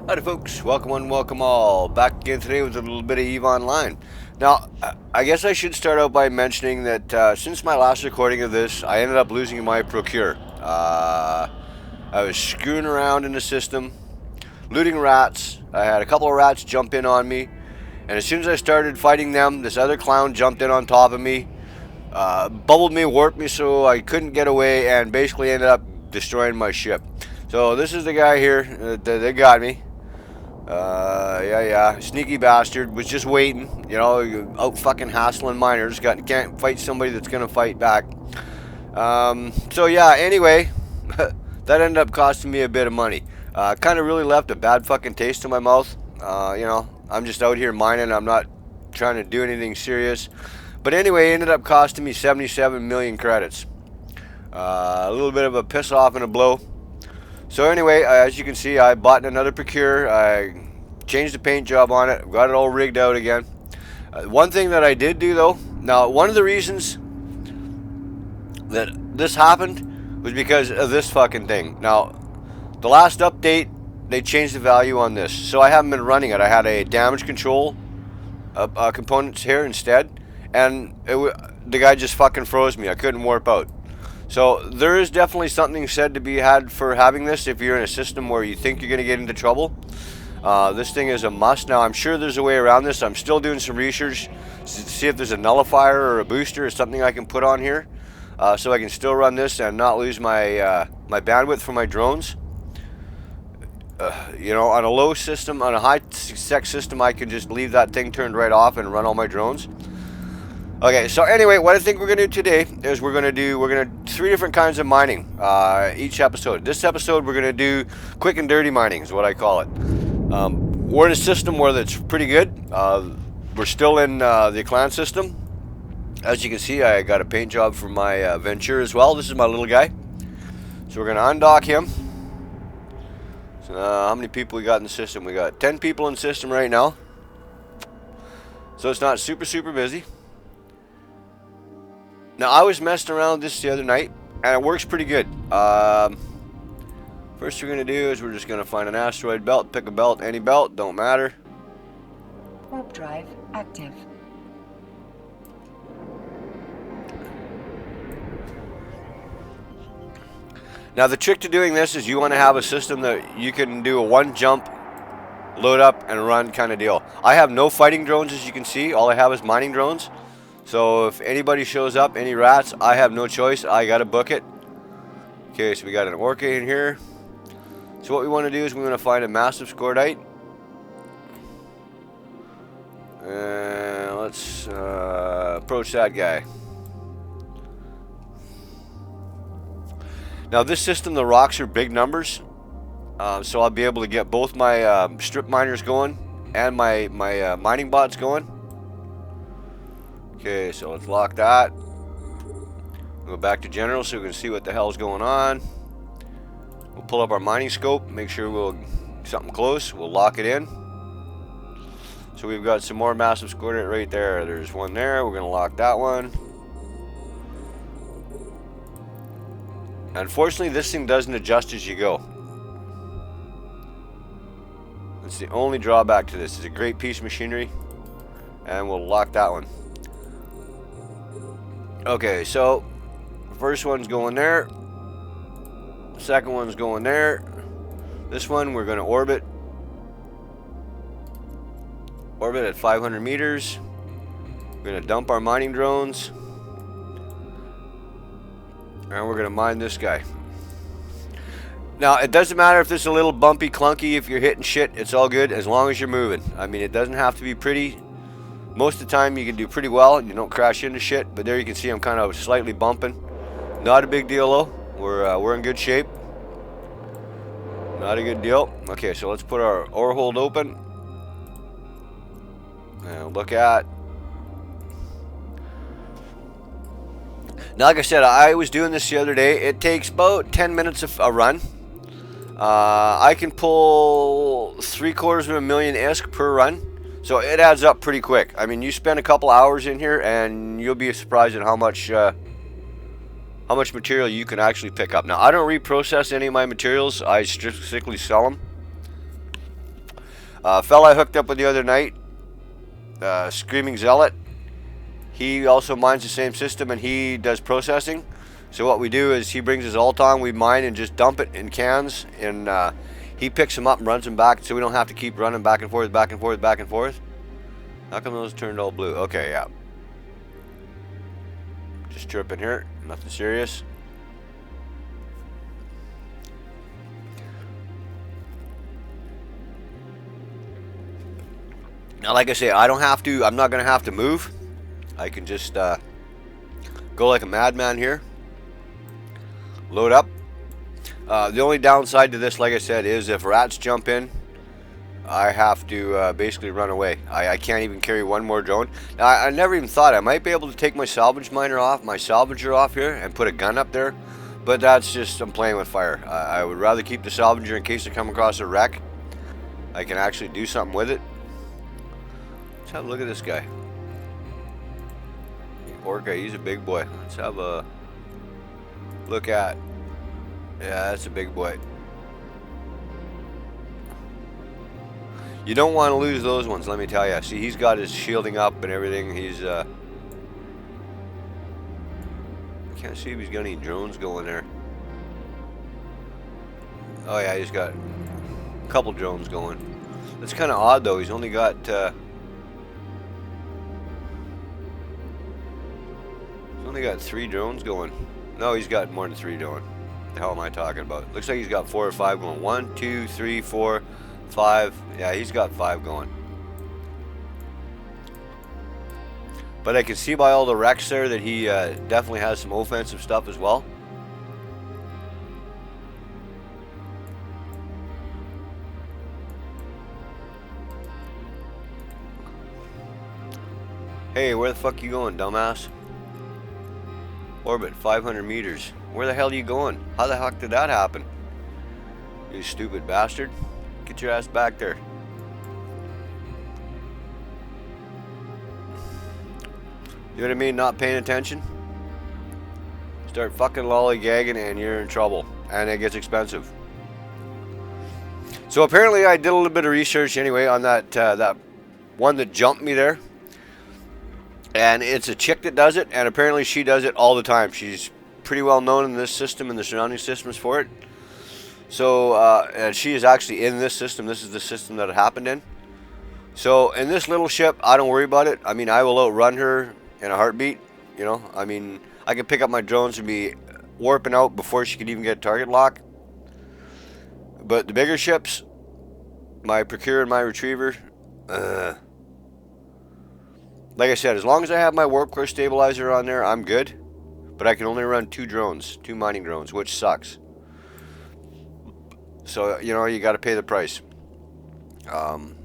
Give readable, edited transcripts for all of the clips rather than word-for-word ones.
Howdy folks, welcome one, welcome all. Back again today with a little bit of EVE Online. Now, I guess I should start out by mentioning that since my last recording of this, I ended up losing my Procure. I was screwing around in the system, looting rats. I had a couple of rats jump in on me, and as soon as I started fighting them, this other clown jumped in on top of me, bubbled me, warped me so I couldn't get away, and basically ended up destroying my ship. So this is the guy here that got me. Yeah, sneaky bastard, was just waiting, out fucking hassling miners, can't fight somebody that's gonna fight back. So yeah, anyway, that ended up costing me a bit of money. Kind of really left a bad fucking taste in my mouth. I'm just out here mining, I'm not trying to do anything serious. But anyway, it ended up costing me 77 million credits. A little bit of a piss off and a blow. So anyway, as you can see, I bought another Procure. I changed the paint job on it, got it all rigged out again. One thing that I did do though, now one of the reasons that this happened was because of this fucking thing. Now, the last update, they changed the value on this, so I haven't been running it. I had a damage control components here instead, and the guy just fucking froze me. I couldn't warp out. So there is definitely something said to be had for having this if you're in a system where you think you're going to get into trouble. This thing is a must. Now I'm sure there's a way around this. I'm still doing some research to see if there's a nullifier or a booster or something I can put on here, so I can still run this and not lose my my bandwidth for my drones. On a low system, on a high sec system, I can just leave that thing turned right off and run all my drones. Okay, so anyway, what I think we're going to do today is we're going to do 3 different kinds of mining each episode. This episode we're going to do quick and dirty mining is what I call it. We're in a system where that's pretty good. We're still in the clan system. As you can see, I got a paint job for my Venture as well. This is my little guy. So we're going to undock him. So how many people we got in the system? We got 10 people in the system right now. So it's not super busy. Now, I was messing around with this the other night, and it works pretty good. First we're going to do is we're just going to find an asteroid belt, pick a belt, any belt, don't matter. Warp drive active. Now, the trick to doing this is you want to have a system that you can do a one jump, load up, and run kind of deal. I have no fighting drones, as you can see. All I have is mining drones. So if anybody shows up, any rats, I have no choice. I gotta book it. Okay, so we got an orca in here. So what we want to do is we want to find a massive scordite. Let's approach that guy. Now this system, the rocks are big numbers. So I'll be able to get both my strip miners going and my mining bots going. Okay, so let's lock that. Go back to general so we can see what the hell's going on. We'll pull up our mining scope, make sure we'll something close. We'll lock it in. So we've got some more massive scordite right there. There's one there. We're gonna lock that one. Unfortunately, this thing doesn't adjust as you go. That's the only drawback to this. It's a great piece of machinery, and we'll lock that one. Okay, so first one's going there. Second one's going there. This one we're going to orbit. Orbit at 500 meters. We're going to dump our mining drones. And we're going to mine this guy. Now, it doesn't matter if this is a little bumpy, clunky, if you're hitting shit, it's all good as long as you're moving. I mean, it doesn't have to be pretty. Most of the time you can do pretty well and you don't crash into shit, but there you can see I'm kind of slightly bumping. Not a big deal though. We're in good shape. Not a good deal. Okay, so let's put our ore hold open. And look at. Now, like I said, I was doing this the other day. It takes about 10 minutes of a run. I can pull 3/4 ISK per run. So it adds up pretty quick. I mean, you spend a couple hours in here and you'll be surprised at how much material you can actually pick up. Now, I don't reprocess any of my materials. I strictly sell them. Fella I hooked up with the other night, Screaming Zealot, he also mines the same system, and he does processing. So what we do is he brings his alt on, we mine and just dump it in cans, and he picks them up and runs them back, so we don't have to keep running back and forth, back and forth, back and forth. How come those turned all blue? Okay, yeah. Just chirping here, nothing serious. Now, like I say, I don't have to, I'm not going to have to move. I can just go like a madman here. Load up. The only downside to this, like I said, is if rats jump in, I have to basically run away. I can't even carry one more drone. Now, I never even thought I might be able to take my salvage miner off, my salvager off here, and put a gun up there. But that's just, I'm playing with fire. I would rather keep the salvager in case I come across a wreck. I can actually do something with it. Let's have a look at this guy. Orca, he's a big boy. Let's have a look at. Yeah, that's a big boy. You don't want to lose those ones, let me tell you. See, he's got his shielding up and everything. He's can't see if he's got any drones going there. Oh yeah, he's got a couple drones going. That's kind of odd though. He's only got got 3 drones going. No, he's got more than 3 going. What the hell am I talking about? Looks like he's got 4 or 5 going. 1, 2, 3, 4, 5. Yeah, he's got 5 going. But I can see by all the wrecks there that he definitely has some offensive stuff as well. Hey, where the fuck you going, dumbass? Orbit 500 meters. Where the hell are you going? How the heck did that happen? You stupid bastard. Get your ass back there. You know what I mean? Not paying attention? Start fucking lollygagging and you're in trouble. And it gets expensive. So apparently I did a little bit of research anyway on that that one that jumped me there. And it's a chick that does it, and apparently she does it all the time. She's pretty well known in this system and the surrounding systems for it. So, and she is actually in this system. This is the system that it happened in. So, in this little ship, I don't worry about it. I mean, I will outrun her in a heartbeat. You know, I mean, I can pick up my drones and be warping out before she could even get a target lock. But the bigger ships, my Procure and my Retriever, like I said, as long as I have my warp core stabilizer on there, I'm good. But I can only run 2 drones, 2 mining drones, which sucks. So, you know, you got to pay the price. I'd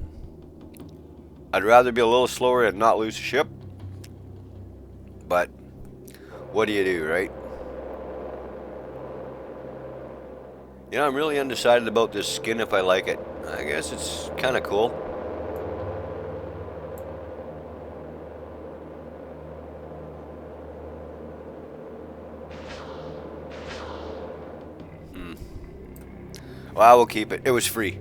rather be a little slower and not lose a ship. But what do you do, right? You know, I'm really undecided about this skin if I like it. I guess it's kind of cool. Well, we'll keep it. It was free.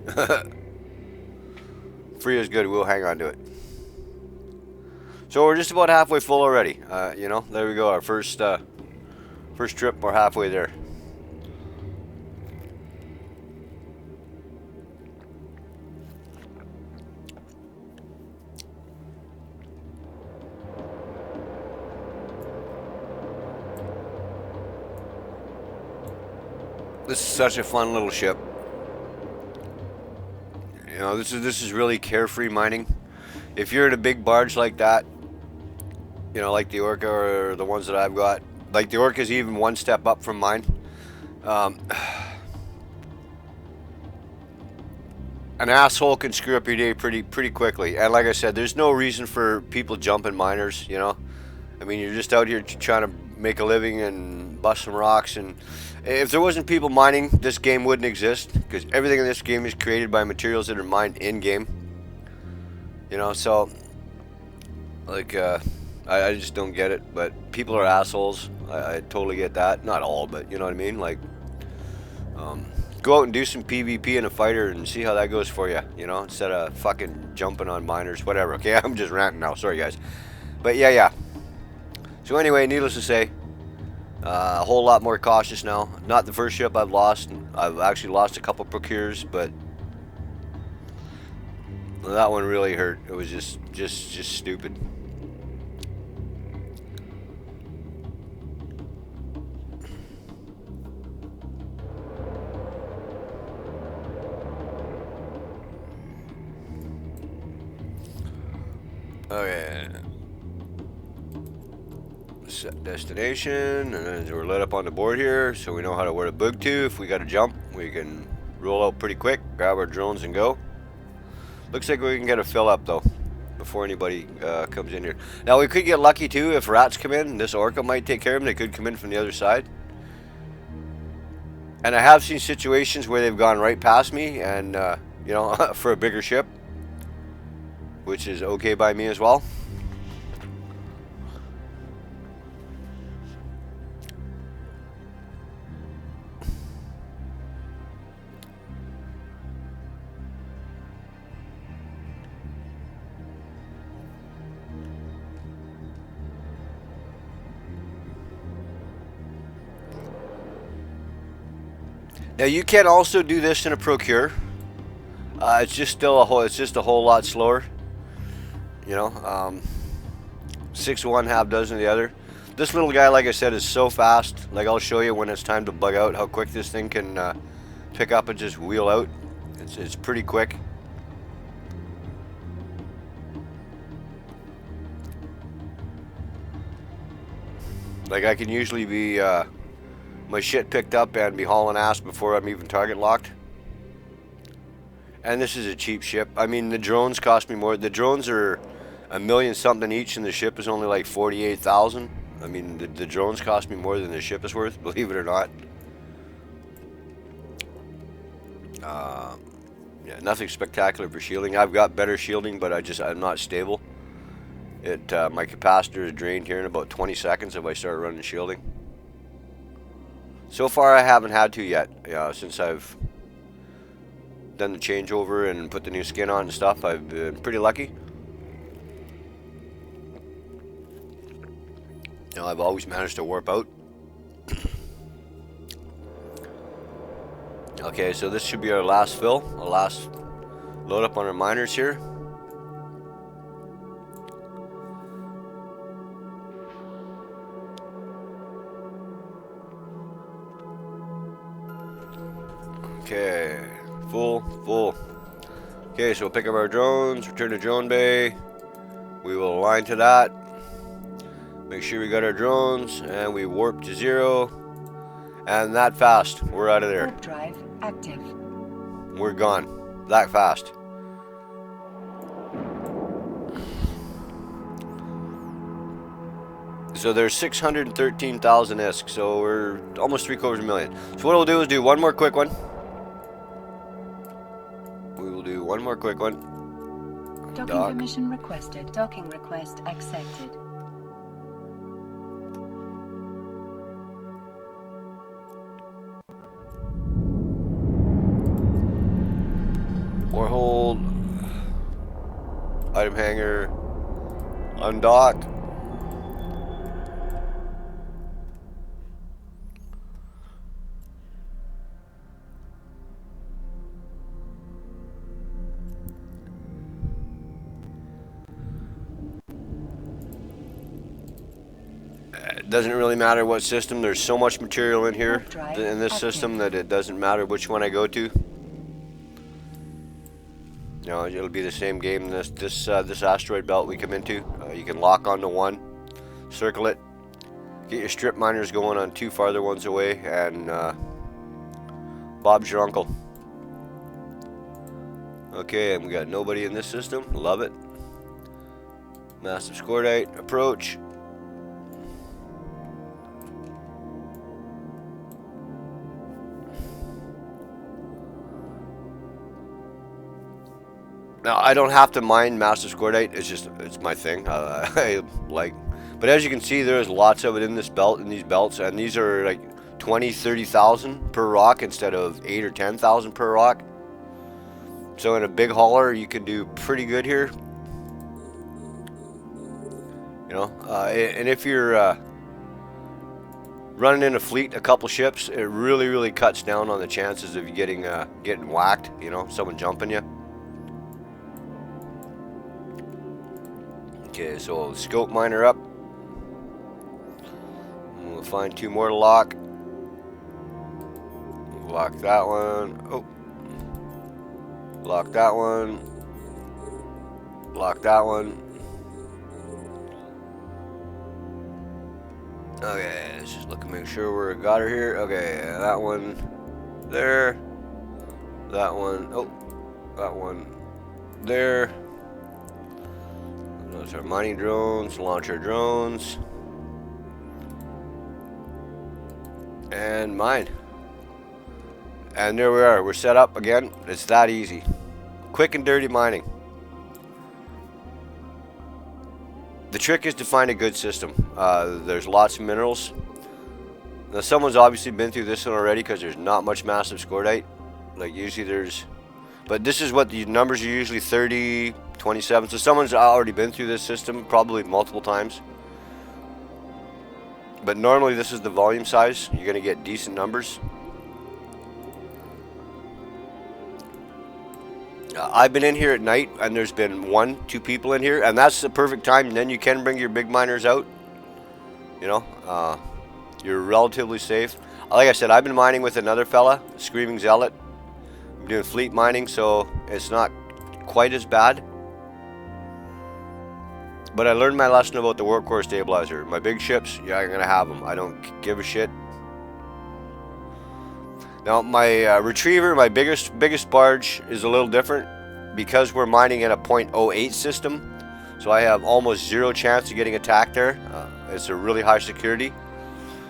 Free is good. We'll hang on to it. So we're just about halfway full already. You know, there we go. Our first trip. We're halfway there. This is such a fun little ship. You know, this is really carefree mining. If you're in a big barge like that, you know, like the Orca or the ones that I've got, like the Orca's even one step up from mine. An asshole can screw up your day pretty quickly. And like I said, there's no reason for people jumping miners, you know. I mean, you're just out here trying to make a living and bust some rocks. And if there wasn't people mining, this game wouldn't exist, because everything in this game is created by materials that are mined in-game. You know, so, like, I just don't get it. But people are assholes. I totally get that. Not all, but you know what I mean? Like, go out and do some PvP in a fighter and see how that goes for you, you know, instead of fucking jumping on miners, whatever. Okay, I'm just ranting now. Sorry, guys. But yeah. So anyway, needless to say, a whole lot more cautious now. Not the first ship I've lost. I've actually lost a couple procures, but that one really hurt. It was just stupid. Okay. Set destination, and then we're lit up on the board here, so we know how to where to bug to. If we got to jump, we can roll out pretty quick, grab our drones and go. Looks like we can get a fill up though before anybody comes in here. Now we could get lucky too if rats come in. This orca might take care of them. They could come in from the other side. And I have seen situations where they've gone right past me, and you know, for a bigger ship, which is okay by me as well. Now you can also do this in a procure. It's just still a whole lot slower. You know, 6 one, half dozen the other. This little guy, like I said, is so fast. Like I'll show you when it's time to bug out how quick this thing can pick up and just wheel out. It's pretty quick. Like I can usually be my shit picked up and be hauling ass before I'm even target locked. And this is a cheap ship. I mean, the drones cost me more. The drones are $1 million something each, and the ship is only like 48,000. I mean, the drones cost me more than the ship is worth, believe it or not. Yeah, nothing spectacular for shielding. I've got better shielding, but I'm not stable. My capacitor is drained here in about 20 seconds if I start running shielding. So far I haven't had to yet, since I've done the changeover and put the new skin on and stuff. I've been pretty lucky. You know, I've always managed to warp out. Okay, so this should be our last fill, our last load up on our miners here. Okay, full. Okay, so we'll pick up our drones, return to drone bay. We will align to that. Make sure we got our drones, and we warp to 0. And that fast, we're out of there. Warp drive active. We're gone. That fast. So there's 613,000 ISK, so we're almost 750,000. So what we'll do is do one more quick one. We will do one more quick one. Docking permission requested. Docking request accepted. More hold. Item hanger. Undock. It doesn't really matter what system. There's so much material in here in this system that it doesn't matter which one I go to. You know, it'll be the same game. This asteroid belt we come into, you can lock onto one, circle it, get your strip miners going on 2 farther ones away, and Bob's your uncle. Okay, and we got nobody in this system. Love it. Massive Scordite approach. Now, I don't have to mine massive Scordite. It's my thing. I like. But as you can see, there's lots of it in this belt, in these belts, and these are like 20, 30,000 per rock instead of 8 or 10,000 per rock. So in a big hauler, you can do pretty good here. You know, and if you're running in a fleet, a couple ships, it really cuts down on the chances of you getting whacked. You know, someone jumping you. Okay, so scope miner up. We'll find 2 more to lock. Lock that one. Oh. Lock that one. Lock that one. Okay, let's just look and make sure we got her here. Okay, that one there. That one. Oh, that one there. Those are mining drones, launcher drones. And mine. And there we are. We're set up again. It's that easy. Quick and dirty mining. The trick is to find a good system. There's lots of minerals. Now someone's obviously been through this one already because there's not much massive scordite. Like usually there's... But this is what the numbers are usually 30, 27. So someone's already been through this system probably multiple times. But normally this is the volume size. You're going to get decent numbers. I've been in here at night and there's been 1, 2 people in here, and that's the perfect time. And then you can bring your big miners out. You know, you're relatively safe. Like I said, I've been mining with another fella, Screaming Zealot. I'm doing fleet mining, so it's not quite as bad. But I learned my lesson about the work core stabilizer. My big ships, yeah, I'm gonna have them. I don't give a shit. Now my retriever, my biggest barge is a little different because we're mining in a 0.08 system. So I have almost 0 chance of getting attacked there. It's a really high security.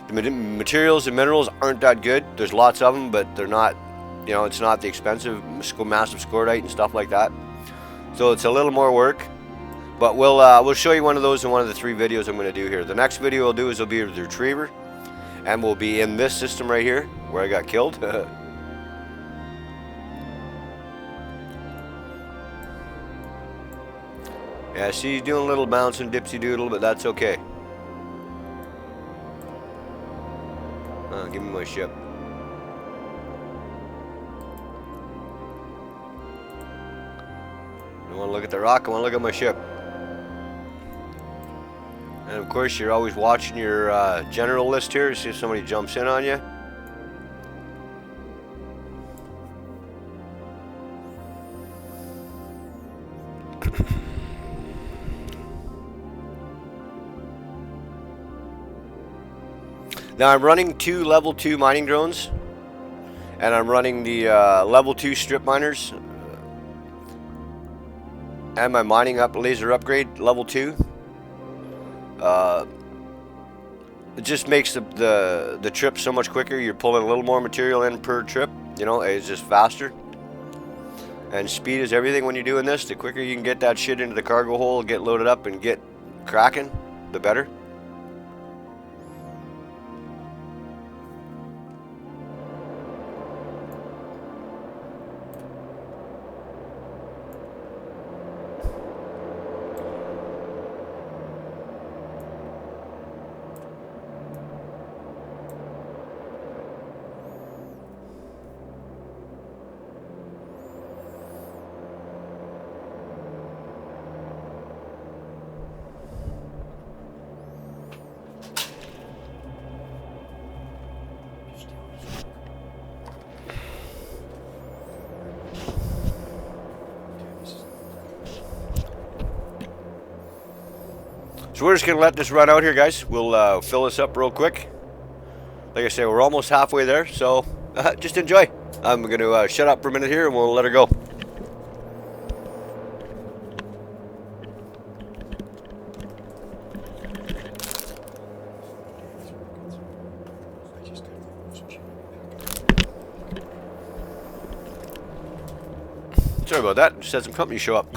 The materials and minerals aren't that good. There's lots of them, but they're not, you know, it's not the expensive massive scordite and stuff like that. So it's a little more work. But we'll show you one of those in one of the 3 videos I'm going to do here. The next video we'll do is will be with the retriever. And we'll be in this system right here, where I got killed. Yeah, she's doing a little bouncing dipsy doodle, but that's okay. Give me my ship. I want to look at the rock, I want to look at my ship. And of course, you're always watching your general list here to see if somebody jumps in on you. Now I'm running 2 level 2 mining drones, and I'm running the level 2 strip miners, and my mining laser upgrade level 2. It just makes the trip so much quicker. You're pulling a little more material in per trip. You know, it's just faster. And speed is everything when you're doing this. The quicker you can get that shit into the cargo hold, get loaded up, and get cracking, the better. So we're just going to let this run out here, guys. We'll fill this up real quick. Like I say, we're almost halfway there, so just enjoy. I'm going to shut up for a minute here and we'll let her go. Sorry about that. Just had some company show up.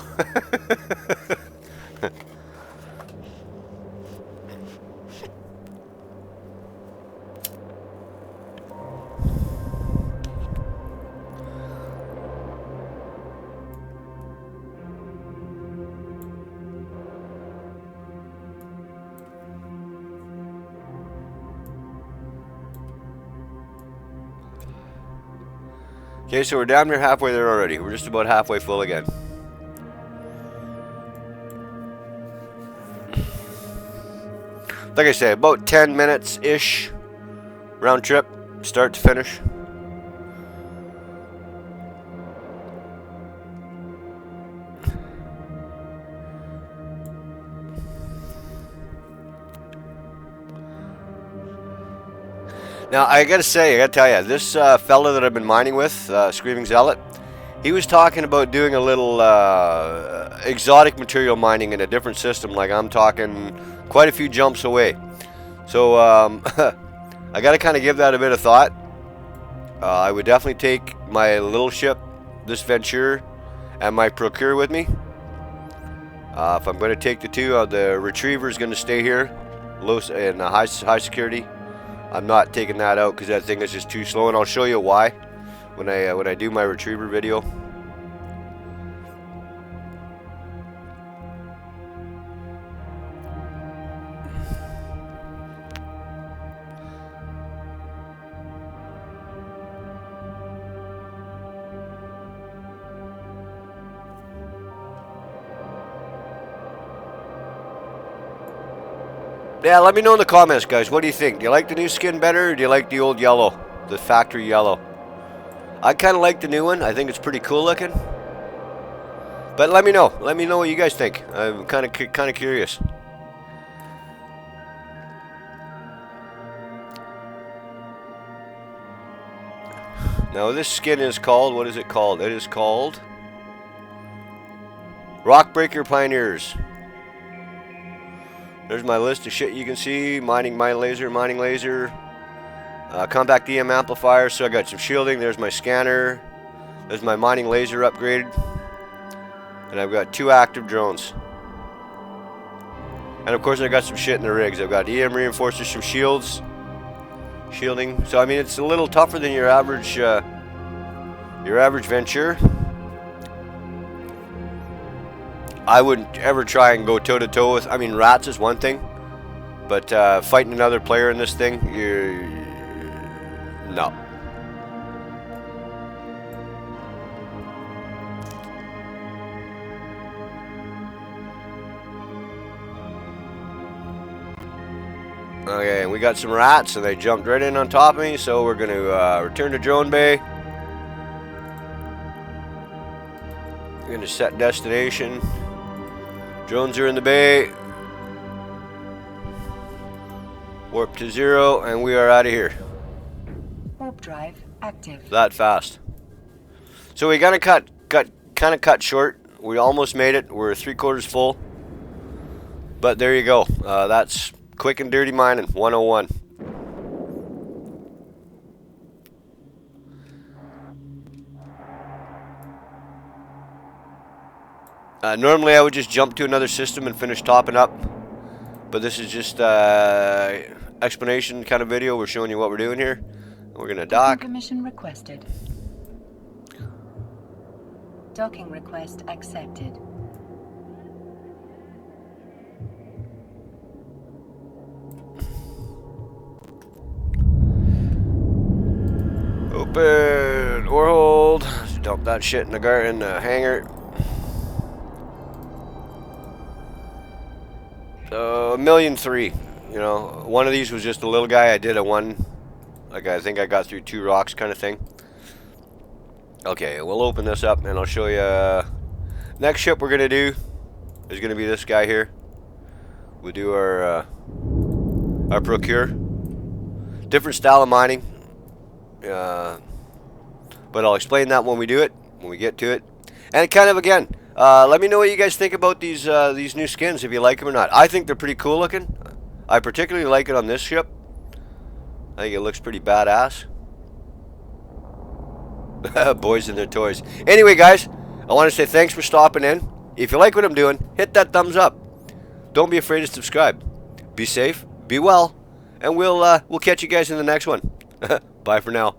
Okay, so we're down near halfway there already. We're just about halfway full again. Like I say, about 10 minutes-ish round trip, start to finish. Now, I gotta tell you, this fella that I've been mining with, Screaming Zealot, he was talking about doing a little exotic material mining in a different system, like I'm talking quite a few jumps away. So, I gotta kind of give that a bit of thought. I would definitely take my little ship, this Venture, and my Procure with me. If I'm going to take the two, the Retriever is going to stay here, low in high security. I'm not taking that out because that thing is just too slow, and I'll show you why when I do my Retriever video. Yeah, let me know in the comments, guys. What do you think? Do you like the new skin better, or do you like the old yellow, the factory yellow? I kind of like the new one. I think it's pretty cool looking. But let me know. Let me know what you guys think. I'm kind of curious. Now this skin is called, what is it called? It is called Rockbreaker Pioneers. There's my list of shit you can see. Mining laser. Compact EM amplifier. So I got some shielding. There's my scanner. There's my mining laser upgrade. And I've got 2 active drones. And of course I got some shit in the rigs. I've got EM reinforcers, some shielding. So I mean it's a little tougher than your average Venture. I wouldn't ever try and go toe-to-toe with... I mean, rats is one thing. But fighting another player in this thing, no. Okay, we got some rats, and they jumped right in on top of me, so we're going to return to drone bay. We're going to set destination. Drones are in the bay. Warp to 0, and we are out of here. Warp drive active. That fast. So we gotta kind of cut short. We almost made it. We're 3/4 full. But there you go. That's quick and dirty mining 101. Normally I would just jump to another system and finish topping up, but this is just explanation kind of video. We're showing you what we're doing here. We're gonna dock. Permission requested. Docking request accepted. Open or hold. Dump that shit in the hangar. $1.3 million. You know, one of these was just a little guy. I did a one, like I think I got through 2 rocks kind of thing. Okay, we'll open this up and I'll show you. Next ship we're gonna do is gonna be this guy here. We'll do our Procure. Different style of mining. But I'll explain that when we do it, when we get to it. And kind of again. Let me know what you guys think about these new skins, if you like them or not. I think they're pretty cool looking. I particularly like it on this ship. I think it looks pretty badass. Boys and their toys. Anyway, guys, I want to say thanks for stopping in. If you like what I'm doing, hit that thumbs up. Don't be afraid to subscribe. Be safe, be well, and we'll catch you guys in the next one. Bye for now.